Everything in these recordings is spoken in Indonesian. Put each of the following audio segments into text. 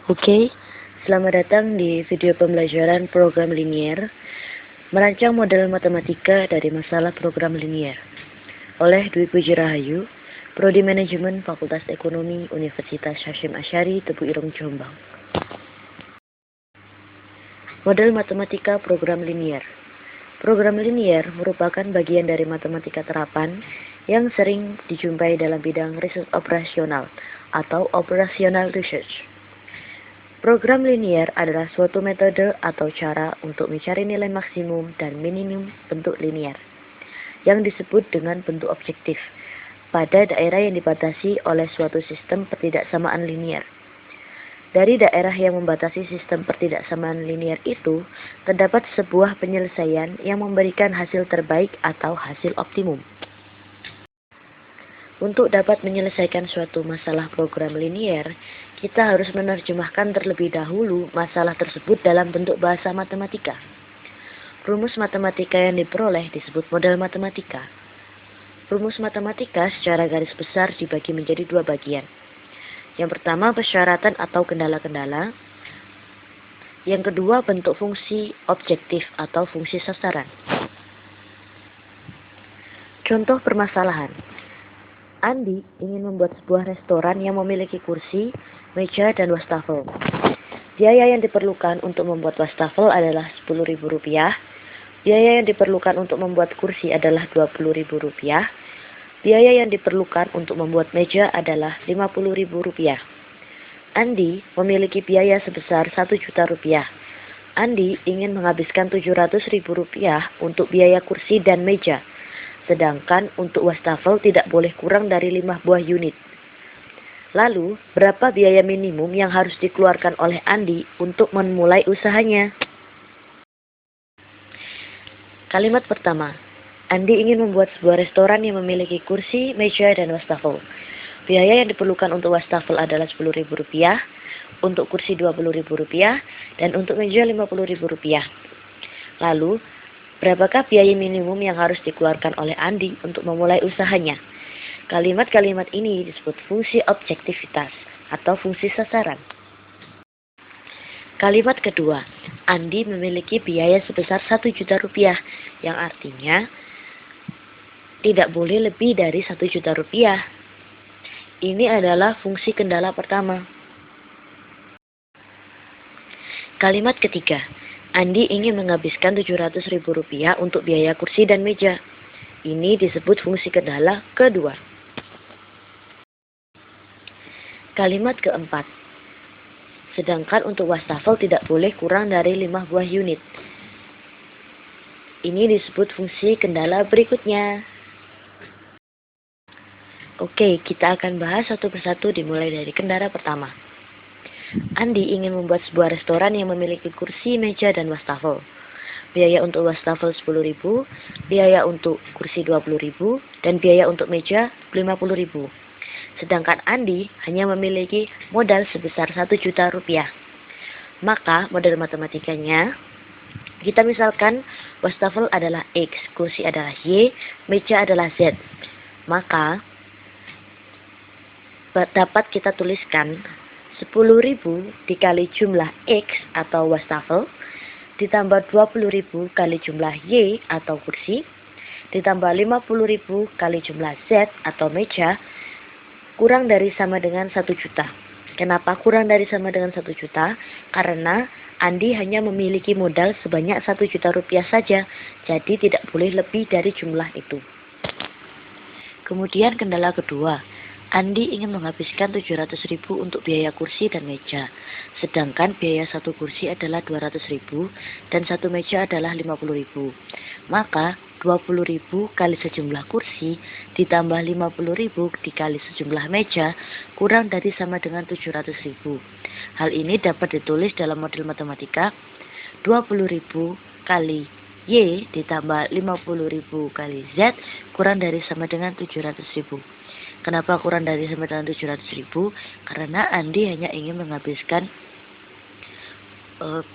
Oke, selamat datang di video pembelajaran program linier, merancang model matematika dari masalah program linier, oleh Dwi Puji Rahayu, Prodi Manajemen Fakultas Ekonomi Universitas Hasyim Asy'ari Tebu Ireng Jombang. Model matematika program linier. Program linier merupakan bagian dari matematika terapan yang sering dijumpai dalam bidang riset operasional atau operational research. Program linier adalah suatu metode atau cara untuk mencari nilai maksimum dan minimum bentuk linier, yang disebut dengan bentuk objektif, pada daerah yang dibatasi oleh suatu sistem pertidaksamaan linier. Dari daerah yang membatasi sistem pertidaksamaan linier itu, terdapat sebuah penyelesaian yang memberikan hasil terbaik atau hasil optimum. Untuk dapat menyelesaikan suatu masalah program linier, kita harus menerjemahkan terlebih dahulu masalah tersebut dalam bentuk bahasa matematika. Rumus matematika yang diperoleh disebut model matematika. Rumus matematika secara garis besar dibagi menjadi dua bagian. Yang pertama, persyaratan atau kendala-kendala. Yang kedua, bentuk fungsi objektif atau fungsi sasaran. Contoh permasalahan. Andi ingin membuat sebuah restoran yang memiliki kursi, meja, dan wastafel. Biaya yang diperlukan untuk membuat wastafel adalah Rp10.000. Biaya yang diperlukan untuk membuat kursi adalah Rp20.000. Biaya yang diperlukan untuk membuat meja adalah Rp50.000. Andi memiliki biaya sebesar Rp1.000.000. Andi ingin menghabiskan Rp700.000 untuk biaya kursi dan meja. Sedangkan untuk wastafel tidak boleh kurang dari 5 buah unit. Lalu, berapa biaya minimum yang harus dikeluarkan oleh Andi untuk memulai usahanya? Kalimat pertama, Andi ingin membuat sebuah restoran yang memiliki kursi, meja, dan wastafel. Biaya yang diperlukan untuk wastafel adalah Rp10.000, untuk kursi Rp20.000, dan untuk meja Rp50.000. Lalu, berapakah biaya minimum yang harus dikeluarkan oleh Andi untuk memulai usahanya? Kalimat-kalimat ini disebut fungsi objektivitas atau fungsi sasaran. Kalimat kedua, Andi memiliki biaya sebesar Rp1.000.000, yang artinya tidak boleh lebih dari Rp1.000.000. Ini adalah fungsi kendala pertama. Kalimat ketiga, Andi ingin menghabiskan Rp700.000 untuk biaya kursi dan meja. Ini disebut fungsi kendala kedua. Kalimat keempat. Sedangkan untuk wastafel tidak boleh kurang dari 5 buah unit. Ini disebut fungsi kendala berikutnya. Oke, kita akan bahas satu persatu dimulai dari kendala pertama. Andi ingin membuat sebuah restoran yang memiliki kursi, meja, dan wastafel. Biaya untuk wastafel Rp10.000, biaya untuk kursi Rp20.000, dan biaya untuk meja Rp50.000. Sedangkan Andi hanya memiliki modal sebesar Rp1.000.000. Maka model matematikanya, kita misalkan wastafel adalah X, kursi adalah Y, meja adalah Z. Maka dapat kita tuliskan 10.000 dikali jumlah X atau wastafel, ditambah 20.000 kali jumlah Y atau kursi, ditambah 50.000 kali jumlah Z atau meja, kurang dari sama dengan 1 juta. Kenapa kurang dari sama dengan 1 juta? Karena Andi hanya memiliki modal sebanyak Rp1.000.000 saja, jadi tidak boleh lebih dari jumlah itu. Kemudian kendala kedua, Andi ingin menghabiskan Rp700.000 untuk biaya kursi dan meja, sedangkan biaya satu kursi adalah Rp200.000 dan satu meja adalah Rp50.000. Maka 20.000 kali sejumlah kursi ditambah 50.000 dikali sejumlah meja kurang dari sama dengan 700.000. Hal ini dapat ditulis dalam model matematika 20.000 kali Y ditambah 50.000 kali Z kurang dari sama dengan 700.000. Kenapa kurang dari sama dengan 700.000? Karena Andi hanya ingin menghabiskan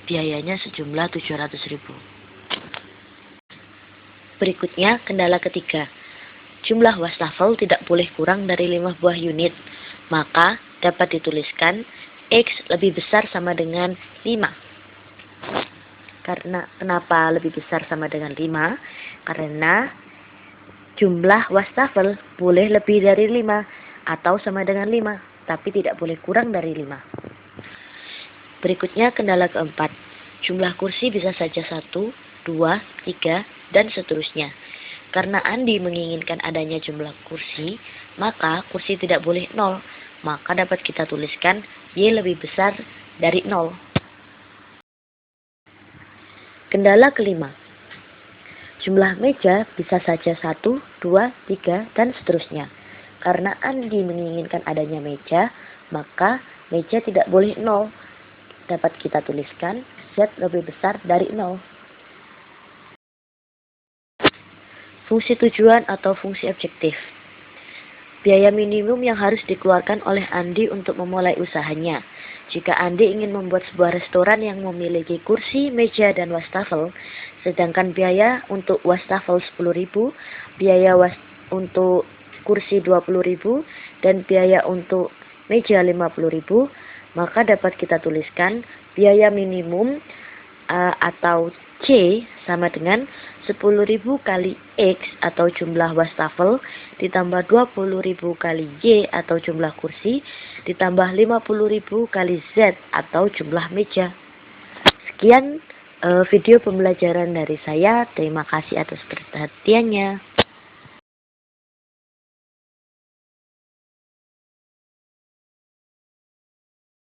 biayanya sejumlah 700.000. Berikutnya, kendala ketiga. Jumlah wastafel tidak boleh kurang dari 5 buah unit. Maka dapat dituliskan X lebih besar sama dengan 5. Karena kenapa lebih besar sama dengan 5? Karena jumlah wastafel boleh lebih dari 5 atau sama dengan 5, tapi tidak boleh kurang dari 5. Berikutnya kendala keempat. Jumlah kursi bisa saja 1, 2, 3, dan seterusnya. Karena Andi menginginkan adanya jumlah kursi, maka kursi tidak boleh 0. Maka dapat kita tuliskan Y lebih besar dari 0. Kendala kelima. Jumlah meja bisa saja 1, 2, 3, dan seterusnya. Karena Andi menginginkan adanya meja, maka meja tidak boleh 0. Dapat kita tuliskan Z lebih besar dari 0. Fungsi tujuan atau fungsi objektif. Biaya minimum yang harus dikeluarkan oleh Andi untuk memulai usahanya. Jika Andi ingin membuat sebuah restoran yang memiliki kursi, meja, dan wastafel, sedangkan biaya untuk wastafel 10.000, biaya untuk kursi 20.000, dan biaya untuk meja 50.000, maka dapat kita tuliskan biaya minimum atau C sama dengan 10.000 kali X atau jumlah wastafel ditambah 20.000 kali Y atau jumlah kursi ditambah 50.000 kali Z atau jumlah meja. Sekian video pembelajaran dari saya. Terima kasih atas perhatiannya.